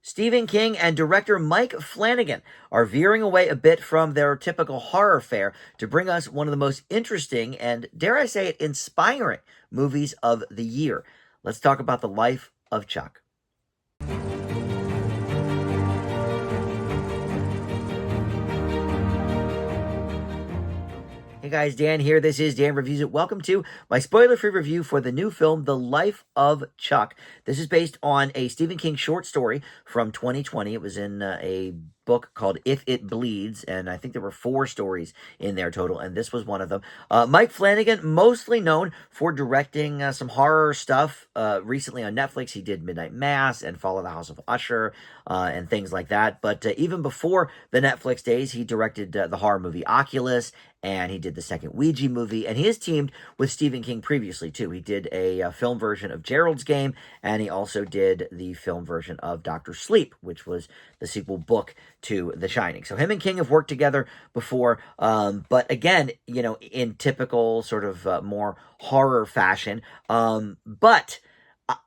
Stephen King and director Mike Flanagan are veering away a bit from their typical horror fare to bring us one of the most interesting and, dare I say it, inspiring movies of the year. Let's talk about the life of Chuck. Hey guys, Dan here. This is Dan Reviews It. Welcome to my spoiler-free review for the new film, The Life of Chuck. This is based on a Stephen King short story from 2020. It was in a book called If It Bleeds, and I think there were 4 stories in there total, and this was one of them. Mike Flanagan, mostly known for directing some horror stuff. Recently on Netflix, he did Midnight Mass and Follow the House of Usher and things like that. But even before the Netflix days, he directed the horror movie Oculus, and he did the second Ouija movie, and he has teamed with Stephen King previously, too. He did a film version of Gerald's Game, and he also did the film version of Dr. Sleep, which was the sequel book to The Shining. So him and King have worked together before, but again, you know, in typical sort of more horror fashion. But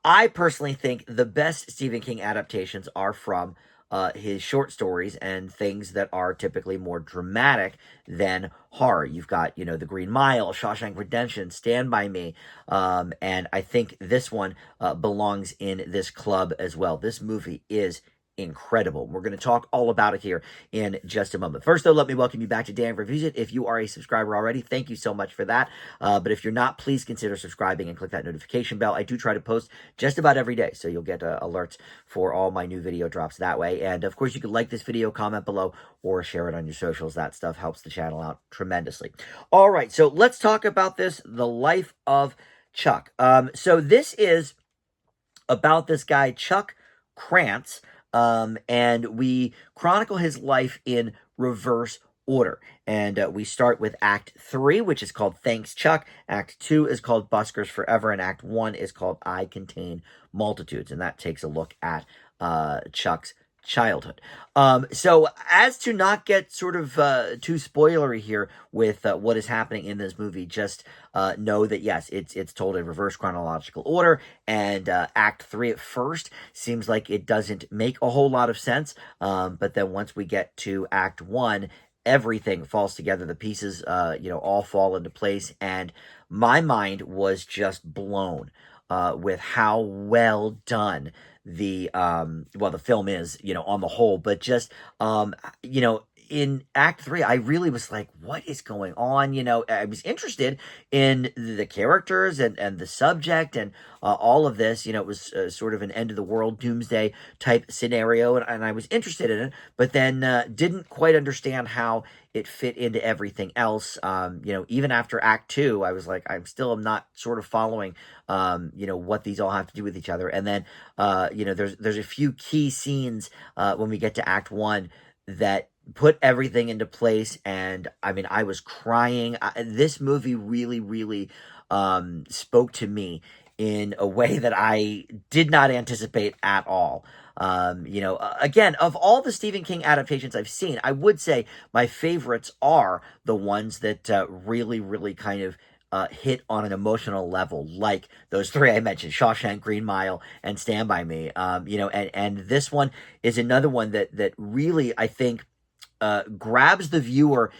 I personally think the best Stephen King adaptations are from his short stories and things that are typically more dramatic than horror. You've got, you know, The Green Mile, Shawshank Redemption, Stand By Me, and I think this one belongs in this club as well. This movie is incredible. We're going to talk all about it here in just a moment. First, though, let me welcome you back to Dan Reviews It. If you are a subscriber already, thank you so much for that. But if you're not, please consider subscribing and click that notification bell. I do try to post just about every day, so you'll get alerts for all my new video drops that way. And, of course, you can like this video, comment below, or share it on your socials. That stuff helps the channel out tremendously. All right, so let's talk about this, The Life of Chuck. So this is about this guy, Chuck Krantz, and we chronicle his life in reverse order. And we start with Act 3, which is called Thanks, Chuck. Act 2 is called Buskers Forever. And Act 1 is called I Contain Multitudes. And that takes a look at Chuck's childhood. So as to not get sort of too spoilery here with what is happening in this movie, just know that yes, it's told in reverse chronological order, and Act 3 at first seems like it doesn't make a whole lot of sense, but then once we get to Act 1, everything falls together. The pieces, all fall into place, and my mind was just blown with how well done the film is, on the whole, but just, in Act 3, I really was like, what is going on? I was interested in the characters and the subject and all of this. It was sort of an end of the world doomsday type scenario, and I was interested in it, but then didn't quite understand how it fit into everything else. Even after Act 2, I was like, I'm not sort of following, what these all have to do with each other. And then, there's a few key scenes when we get to Act 1 that put everything into place, and I mean, I was crying. This movie really, really spoke to me in a way that I did not anticipate at all. Again, of all the Stephen King adaptations I've seen, I would say my favorites are the ones that really, really kind of hit on an emotional level, like those 3 I mentioned, Shawshank, Green Mile, and Stand By Me. And this one is another one that really, I think, grabs the viewer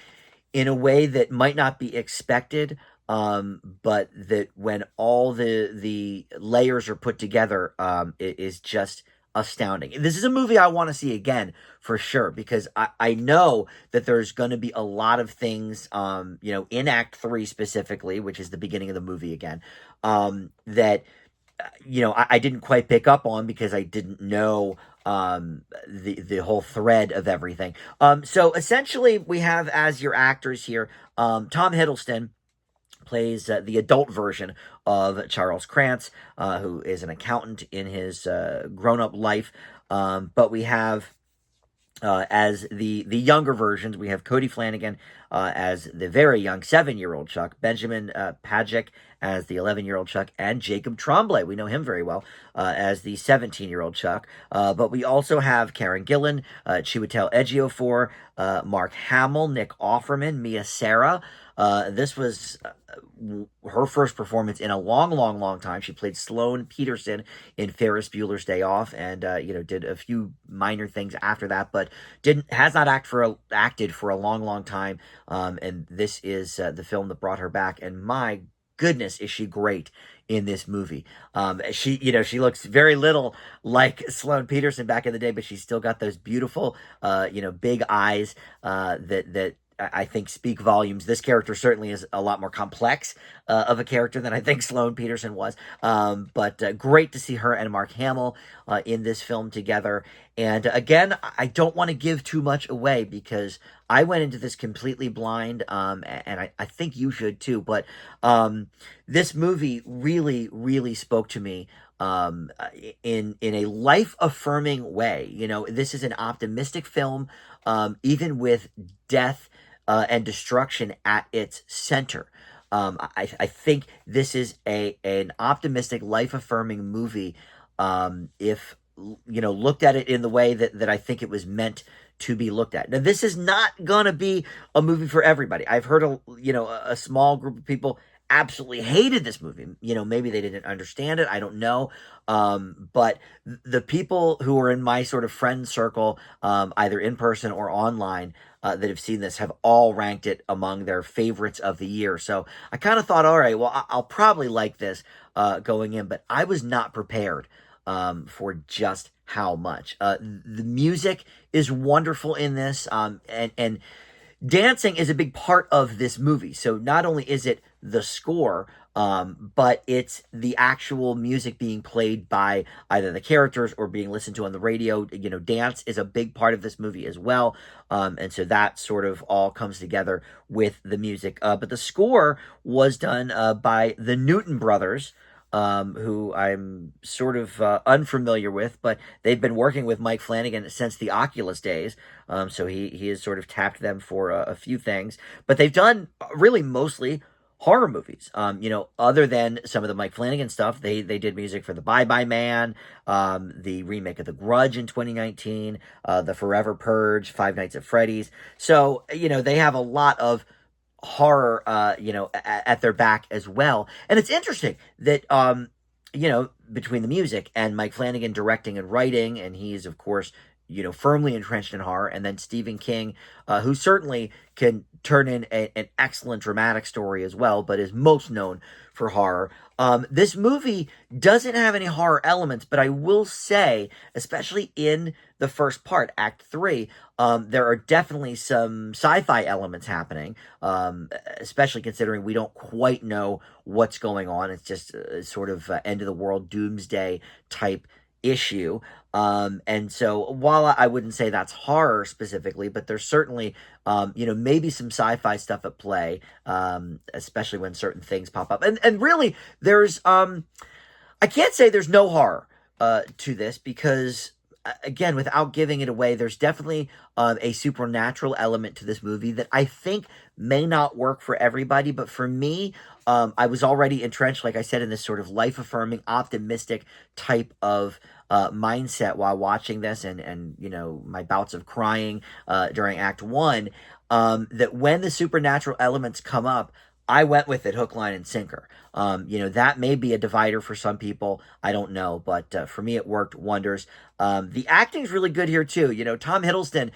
in a way that might not be expected, but that when all the layers are put together, it is just astounding. This is a movie I want to see again for sure, because I know that there's going to be a lot of things, in Act 3 specifically, which is the beginning of the movie again, that, I didn't quite pick up on because I didn't know the whole thread of everything. So essentially we have as your actors here, Tom Hiddleston plays the adult version of Charles Krantz, who is an accountant in his grown-up life. But we have, as the younger versions, we have Cody Flanagan as the very young 7-year-old Chuck, Benjamin Pajic as the 11-year-old Chuck, and Jacob Tremblay, we know him very well, as the 17-year-old Chuck. But we also have Karen Gillan, Chiwetel Ejiofor, Mark Hamill, Nick Offerman, Mia Sara, This was her first performance in a long, long, long time. She played Sloane Peterson in Ferris Bueller's Day Off, and did a few minor things after that, but didn't has not acted for a long, long time. And this is the film that brought her back. And my goodness, is she great in this movie? She looks very little like Sloane Peterson back in the day, but she's still got those beautiful, big eyes that I think speak volumes. This character certainly is a lot more complex of a character than I think Sloane Peterson was. But great to see her and Mark Hamill in this film together. And again, I don't want to give too much away because I went into this completely blind, and I think you should too. But this movie really, really spoke to me in a life affirming way. This is an optimistic film, even with death and destruction at its center. I think this is an optimistic, life affirming movie. If looked at it in the way that I think it was meant to be looked at. Now, this is not gonna be a movie for everybody. I've heard a small group of people absolutely hated this movie. Maybe they didn't understand it. I don't know. But the people who are in my sort of friend circle, either in person or online, that have seen this have all ranked it among their favorites of the year. So I kind of thought, all right, well, I'll probably like this going in, but I was not prepared for just how much. The music is wonderful in this, and dancing is a big part of this movie. So not only is it the score, but it's the actual music being played by either the characters or being listened to on the radio. Dance is a big part of this movie as well. And so that sort of all comes together with the music. But the score was done by the Newton brothers, who I'm sort of unfamiliar with, but they've been working with Mike Flanagan since the Oculus days. So he has sort of tapped them for a few things, but they've done really mostly horror movies. Other than some of the Mike Flanagan stuff, they did music for The Bye Bye Man, the remake of The Grudge in 2019, The Forever Purge, Five Nights at Freddy's. So, they have a lot of horror, at their back as well. And it's interesting that, between the music and Mike Flanagan directing and writing, and he's, of course, firmly entrenched in horror, and then Stephen King, who certainly can turn in an excellent dramatic story as well, but is most known for horror. This movie doesn't have any horror elements, but I will say, especially in the first part, Act 3, there are definitely some sci-fi elements happening, especially considering we don't quite know what's going on. It's just a sort of end-of-the-world doomsday type issue. And so while I wouldn't say that's horror specifically, but there's certainly, maybe some sci-fi stuff at play, especially when certain things pop up. And really, there's, I can't say there's no horror to this because, again, without giving it away, there's definitely a supernatural element to this movie that I think may not work for everybody, but for me, I was already entrenched, like I said, in this sort of life-affirming, optimistic type of mindset while watching this, and my bouts of crying during Act 1, that when the supernatural elements come up, I went with it hook, line, and sinker. That may be a divider for some people. I don't know. But for me, it worked wonders. The acting's really good here, too. Tom Hiddleston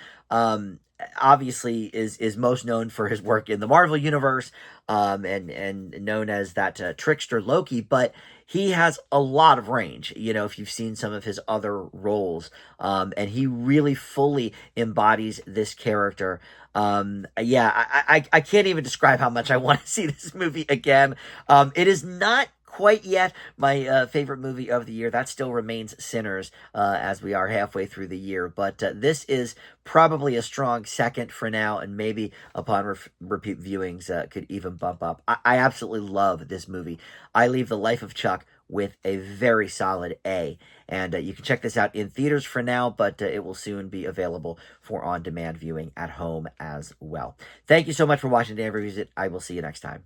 obviously is most known for his work in the Marvel Universe, and known as that trickster Loki. But he has a lot of range, if you've seen some of his other roles. And he really fully embodies this character. I can't even describe how much I want to see this movie again. It is not quite yet my favorite movie of the year. That still remains Sinners, as we are halfway through the year. But this is probably a strong second for now, and maybe upon repeat viewings could even bump up. I absolutely love this movie. I leave The Life of Chuck with a very solid A. And you can check this out in theaters for now, but it will soon be available for on-demand viewing at home as well. Thank you so much for watching Dan Reviews It. I will see you next time.